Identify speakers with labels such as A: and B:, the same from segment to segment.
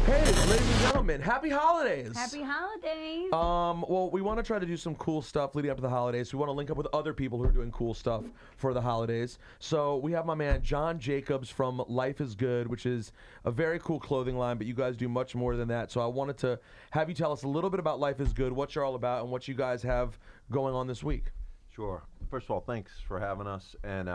A: Hey, ladies and gentlemen, happy holidays!
B: Happy holidays!
A: Well, we want to try to do some cool stuff leading up to the holidays. We want to link up with other people who are doing cool stuff for the holidays. So we have my man John Jacobs from Life is Good, which is a very cool clothing line, but you guys do much more than that. So I wanted to have you tell us a little bit about Life is Good, what you're all about, and what you guys have going on this week.
C: Sure. First of all, thanks for having us. And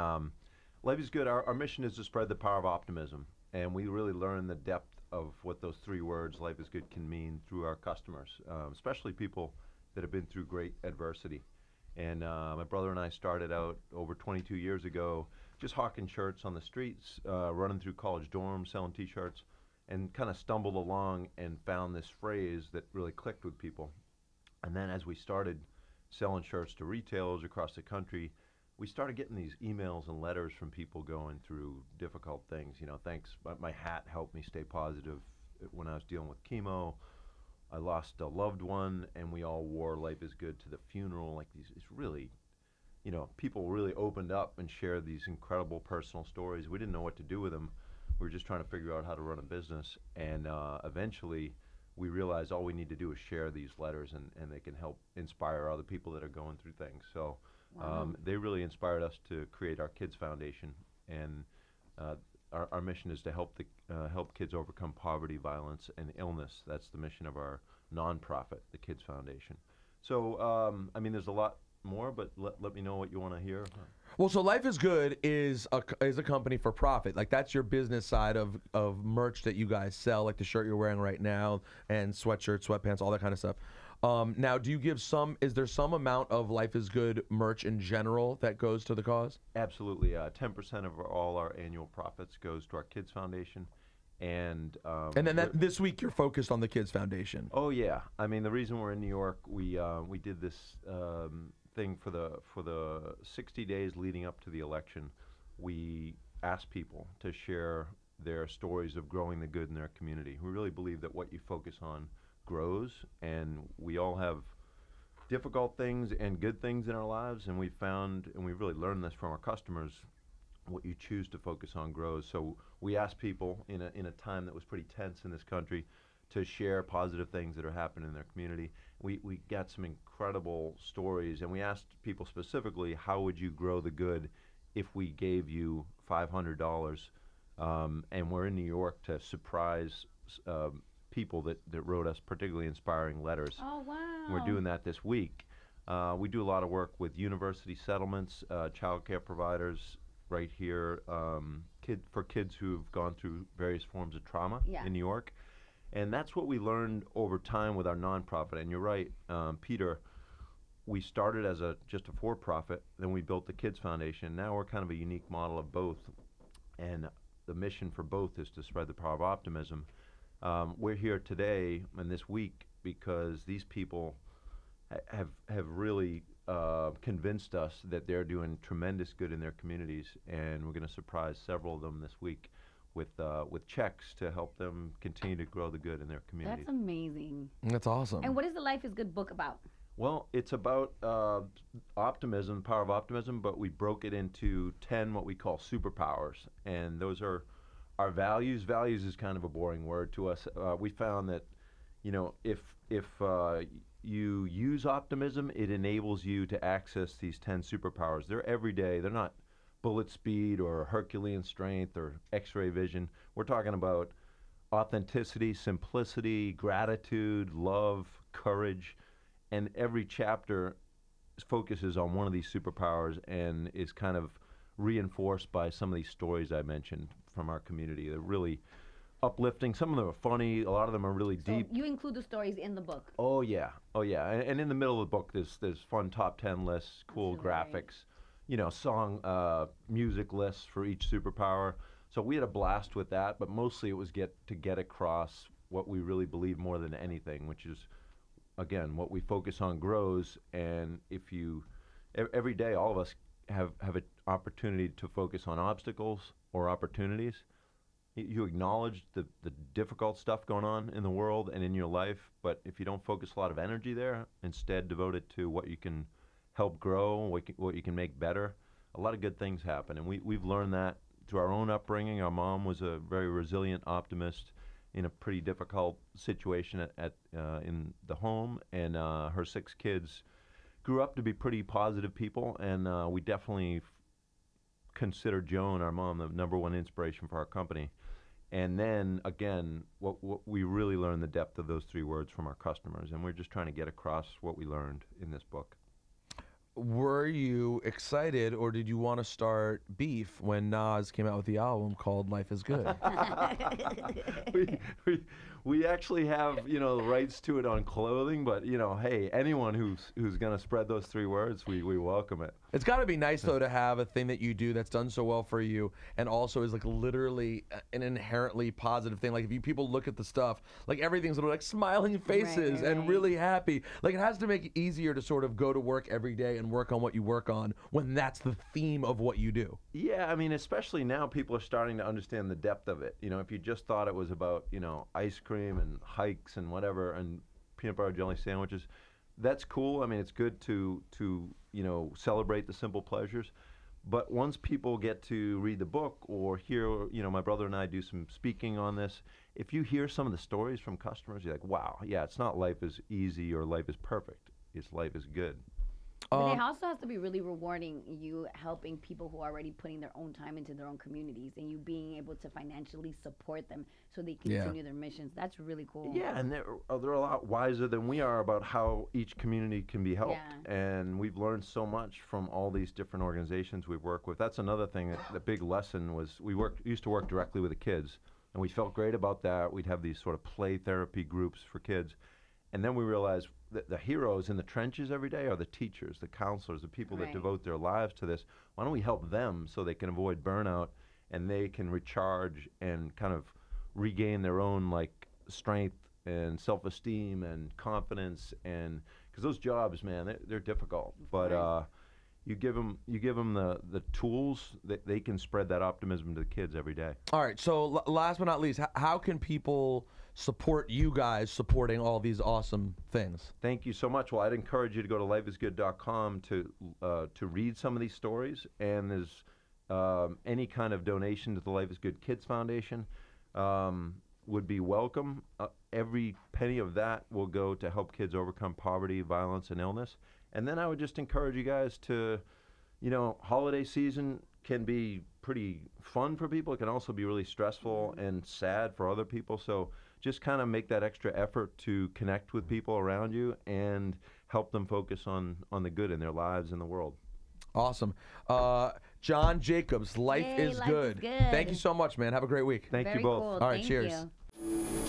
C: Life is Good, our mission is to spread the power of optimism. And we really learn the depth of what those three words, life is good, can mean through our customers, especially people that have been through great adversity. And my brother and I started out over 22 years ago just hawking shirts on the streets, running through college dorms, selling T-shirts, and kind of stumbled along and found this phrase that really clicked with people. And then as we started selling shirts to retailers across the country, we started getting these emails and letters from people going through difficult things. You know, thanks, my hat helped me stay positive when I was dealing with chemo. I lost a loved one, and we all wore Life is Good to the funeral. Like these, it's really, you know, people really opened up and shared these incredible personal stories. We didn't know what to do with them. We were just trying to figure out how to run a business, and eventually we realized all we need to do is share these letters, and they can help inspire other people that are going through things. So.
B: Wow.
C: They really inspired us to create our Kids Foundation, and our mission is to help kids overcome poverty, violence, and illness. That's the mission of our nonprofit, the Kids Foundation. So, I mean, there's a lot more, but let me know what you want to hear.
A: Well, so Life is Good is a company for profit. Like, that's your business side of merch that you guys sell, like the shirt you're wearing right now, and sweatshirts, sweatpants, all that kind of stuff. Now, do you give is there some amount of Life is Good merch in general that goes to the cause?
C: Absolutely. 10% of all our annual profits goes to our Kids Foundation. And
A: then this week you're focused on the Kids Foundation.
C: Oh, yeah. I mean, the reason we're in New York, we did this thing for the 60 days leading up to the election. We asked people to share their stories of growing the good in their community. We really believe that what you focus on grows, and we all have difficult things and good things in our lives, and we found, and we really learned this from our customers, what you choose to focus on grows. So we asked people in a time that was pretty tense in this country to share positive things that are happening in their community. We got some incredible stories, and we asked people specifically, how would you grow the good if we gave you $500? And we're in New York to surprise people that wrote us particularly inspiring letters.
B: Oh, wow.
C: We're doing that this week. We do a lot of work with university settlements, child care providers right here, for kids who've gone through various forms of trauma in New York. And that's what we learned over time with our nonprofit. And you're right, Peter, we started as just a for-profit, then we built the Kids Foundation. Now we're kind of a unique model of both. And the mission for both is to spread the power of optimism. We're here today and this week because these people have really convinced us that they're doing tremendous good in their communities, and we're going to surprise several of them this week with checks to help them continue to grow the good in their communities.
B: That's amazing.
A: That's awesome.
B: And what is the Life is Good book about?
C: Well, it's about optimism, the power of optimism, but we broke it into 10 what we call superpowers, and those are our values. Values is kind of a boring word to us. We found that, you know, if you use optimism, it enables you to access these 10 superpowers. They're everyday. They're not bullet speed or Herculean strength or X-ray vision. We're talking about authenticity, simplicity, gratitude, love, courage, and every chapter focuses on one of these superpowers and is kind of reinforced by some of these stories I mentioned from our community. They're really uplifting. Some of them are funny. A lot of them are really deep.
B: You include the stories in the book.
C: Oh yeah, oh yeah. And in the middle of the book, there's fun top 10 lists, cool graphics, you know, music lists for each superpower. So we had a blast with that, but mostly it was to get across what we really believe more than anything, which is, again, what we focus on grows. And if you, every day, all of us have an opportunity to focus on obstacles or opportunities. You acknowledge the difficult stuff going on in the world and in your life, but if you don't focus a lot of energy there, instead devote it to what you can help grow, what you can make better, a lot of good things happen. And we've learned that to our own upbringing. Our mom was a very resilient optimist in a pretty difficult situation in the home, and her 6 kids grew up to be pretty positive people, and we definitely consider Joan, our mom, the #1 inspiration for our company. And then again, what we really learned the depth of those 3 words from our customers, and we're just trying to get across what we learned in this book.
A: Were you excited, or did you want to start beef when Nas came out with the album called Life is Good?
C: we actually have, the rights to it on clothing, but, hey, anyone who's going to spread those 3 words, we welcome it.
A: It's got to be nice, though, to have a thing that you do that's done so well for you and also is, like, literally an inherently positive thing. Like, if people look at the stuff, like, everything's like smiling faces and really happy. Like, it has to make it easier to sort of go to work every day and work on what you work on when that's the theme of what you do.
C: Yeah, I mean, especially now people are starting to understand the depth of it. If you just thought it was about, ice cream and hikes and whatever and peanut butter jelly sandwiches, that's cool. I mean, it's good to celebrate the simple pleasures. But once people get to read the book or hear, my brother and I do some speaking on this, if you hear some of the stories from customers, you're like, wow, yeah, it's not life is easy or life is perfect. It's life is good.
B: But it also has to be really rewarding, you helping people who are already putting their own time into their own communities and you being able to financially support them so they continue their missions. That's really cool.
C: Yeah, and they're a lot wiser than we are about how each community can be helped.
B: Yeah.
C: And we've learned so much from all these different organizations we've worked with. That's another thing, the big lesson was we used to work directly with the kids, and we felt great about that. We'd have these sort of play therapy groups for kids. And then we realized that the heroes in the trenches every day are the teachers, the counselors, the people that devote their lives to this. Why don't we help them so they can avoid burnout and they can recharge and kind of regain their own strength and self-esteem and confidence, and because those jobs, man, they're difficult. But you give them the tools that they can spread that optimism to the kids every day.
A: All right. So last but not least, how can people support you guys supporting all these awesome things?
C: Thank you so much. Well, I'd encourage you to go to lifeisgood.com to read some of these stories, and there's any kind of donation to the Life is Good Kids Foundation would be welcome. Every penny of that will go to help kids overcome poverty, violence, and illness. And then I would just encourage you guys to, holiday season can be pretty fun for people. It can also be really stressful and sad for other people. So just kind of make that extra effort to connect with people around you and help them focus on the good in their lives and the world.
A: Awesome. John Jacobs, Life is Good.
B: Good.
A: Thank you so much, man. Have a great week.
C: Thank
B: Very
C: you both.
B: cool.
A: All right,
B: Thank
A: cheers.
B: you.